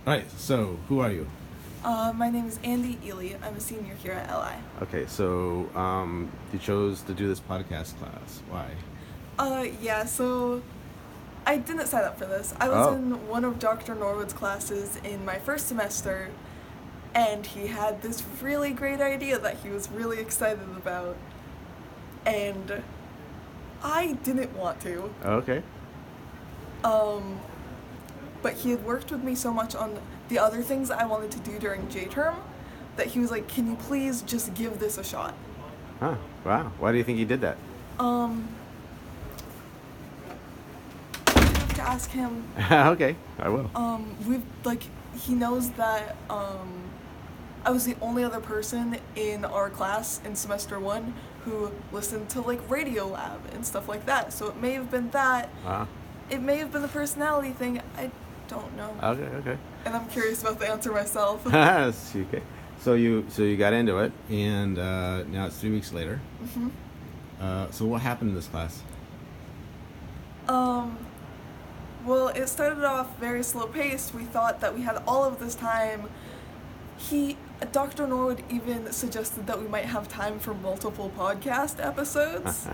All right, so who are you? My name is Andi Ely. I'm a senior here at LI. Okay, so you chose to do this podcast class. Why? Yeah, so I didn't sign up for this. I was in one of Dr. Norwood's classes in my first semester, and he had this really great idea that he was really excited about. And I didn't want to. Okay. But he had worked with me so much on the other things I wanted to do during Jterm that he was like, can you please just give this a shot? Huh. Wow. Why do you think he did that? You have to ask him. Okay, I will. He knows that I was the only other person in our class in semester 1 who listened to like Radio Lab and stuff like that. So it may have been that. It may have been the personality thing. I don't know. Okay. And I'm curious about the answer myself. Okay. So you got into it, and now it's 3 weeks later. Mm-hmm. So what happened in this class? Well, it started off very slow paced. We thought that we had all of this time. Dr. Norwood even suggested that we might have time for multiple podcast episodes.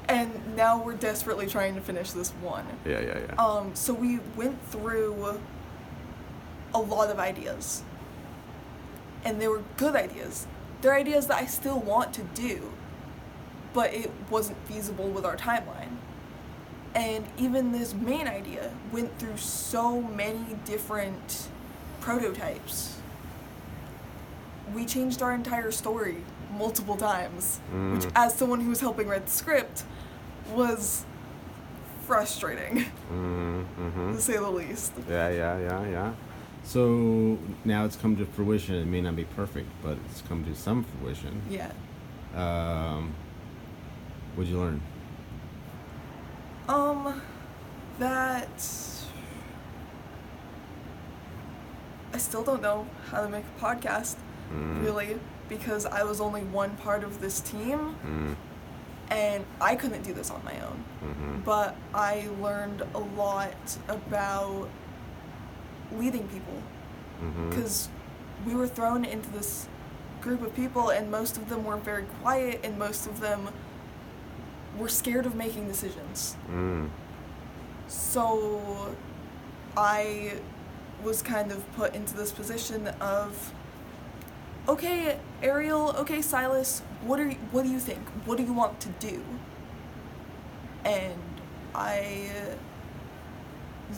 And now we're desperately trying to finish this one. Yeah. So we went through a lot of ideas. And they were good ideas. They're ideas that I still want to do, but it wasn't feasible with our timeline. And even this main idea went through so many different prototypes. We changed our entire story multiple times, which, as someone who was helping write the script, was frustrating, to say the least. Yeah. So now it's come to fruition. It may not be perfect, but it's come to some fruition. Yeah. What'd you learn? That I still don't know how to make a podcast, really, because I was only one part of this team, and I couldn't do this on my own. But I learned a lot about leading people, because we were thrown into this group of people, and most of them were very quiet, and most of them were scared of making decisions. So I was kind of put into this position of, okay, Ariel, okay, Silas, what do you think? What do you want to do? And I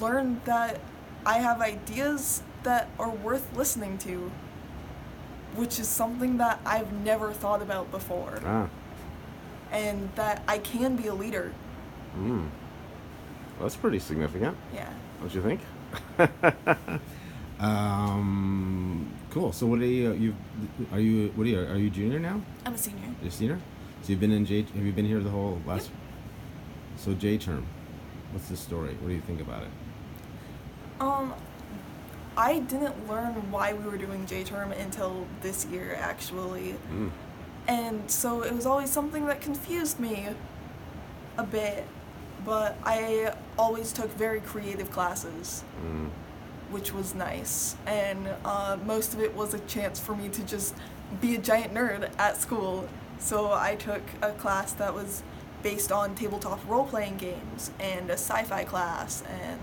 learned that I have ideas that are worth listening to, which is something that I've never thought about before. And that I can be a leader. Well, that's pretty significant. Yeah. Don't you think? Cool. So what are you junior now? I'm a senior. You're a senior? So you've been in have you been here the whole last? Yep. So Jterm, what's the story? What do you think about it? I didn't learn why we were doing Jterm until this year, actually. And so it was always something that confused me a bit, but I always took very creative classes, which was nice, and most of it was a chance for me to just be a giant nerd at school. So I took a class that was based on tabletop role-playing games, and a sci-fi class, and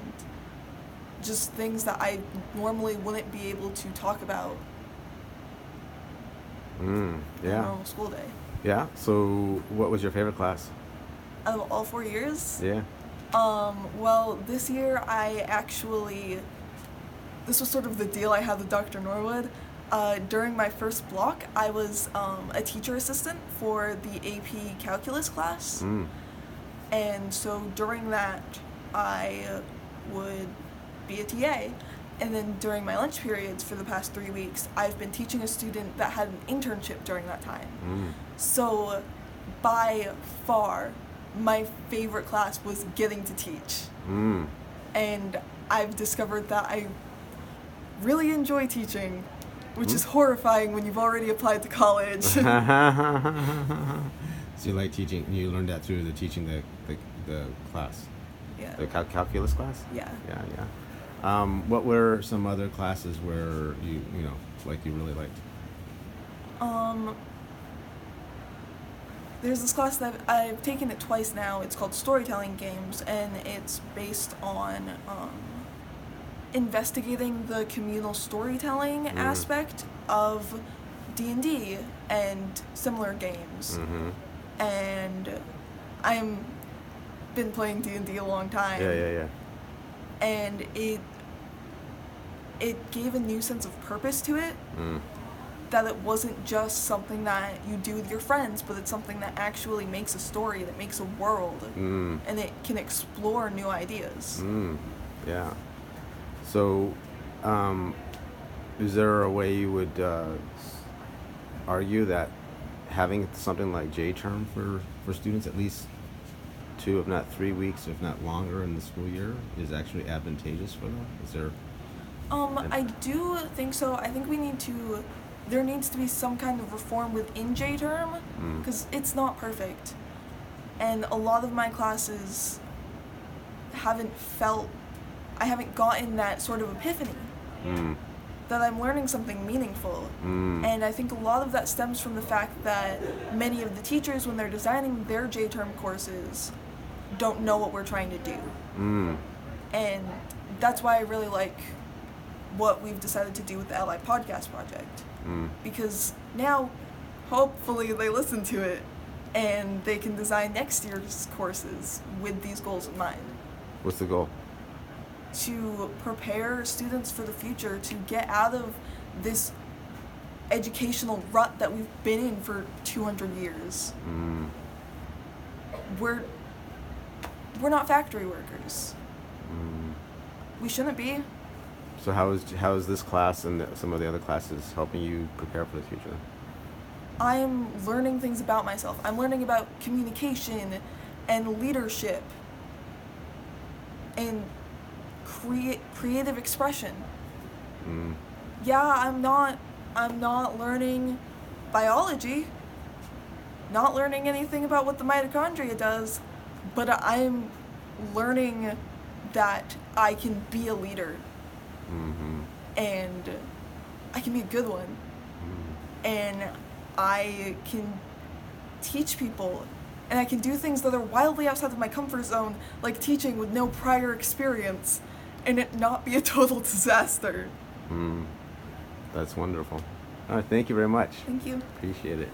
just things that I normally wouldn't be able to talk about on a normal school day. Yeah. So what was your favorite class? Out of all 4 years? Yeah. Well, this year this was sort of the deal I had with Dr. Norwood. During my first block, I was a teacher assistant for the AP calculus class. And so during that, I would be a TA. And then during my lunch periods for the past 3 weeks, I've been teaching a student that had an internship during that time. So by far, my favorite class was getting to teach. And I've discovered that I really enjoy teaching, which is horrifying when you've already applied to college. So you like teaching, you learned that through the teaching the class? Yeah. The calculus class? Yeah. Yeah. What were some other classes where you know, like you really liked? Um, there's this class that I've taken it twice now. It's called Storytelling Games, and it's based on investigating the communal storytelling aspect of D&D and similar games. Mm-hmm. And I'm been playing D&D a long time. Yeah. And it gave a new sense of purpose to it. That it wasn't just something that you do with your friends, but it's something that actually makes a story, that makes a world, and it can explore new ideas. Yeah. So, is there a way you would argue that having something like Jterm for students, at least 2, if not 3 weeks, if not longer in the school year, is actually advantageous for them? Is there? I do think so. I think there needs to be some kind of reform within Jterm, because it's not perfect. And a lot of my classes I haven't gotten that sort of epiphany that I'm learning something meaningful. And I think a lot of that stems from the fact that many of the teachers, when they're designing their Jterm courses, don't know what we're trying to do. And that's why I really like what we've decided to do with the Ally Podcast Project. Because now, hopefully, they listen to it and they can design next year's courses with these goals in mind. What's the goal? To prepare students for the future, to get out of this educational rut that we've been in for 200 years. We're not factory workers. We shouldn't be. So how is this class and some of the other classes helping you prepare for the future? I'm learning things about myself. I'm learning about communication and leadership and creative expression. Yeah, I'm not learning biology, not learning anything about what the mitochondria does, but I'm learning that I can be a leader. And I can be a good one. And I can teach people. And I can do things that are wildly outside of my comfort zone, like teaching with no prior experience, and it not be a total disaster. That's wonderful. All right, thank you very much. Thank you. Appreciate it.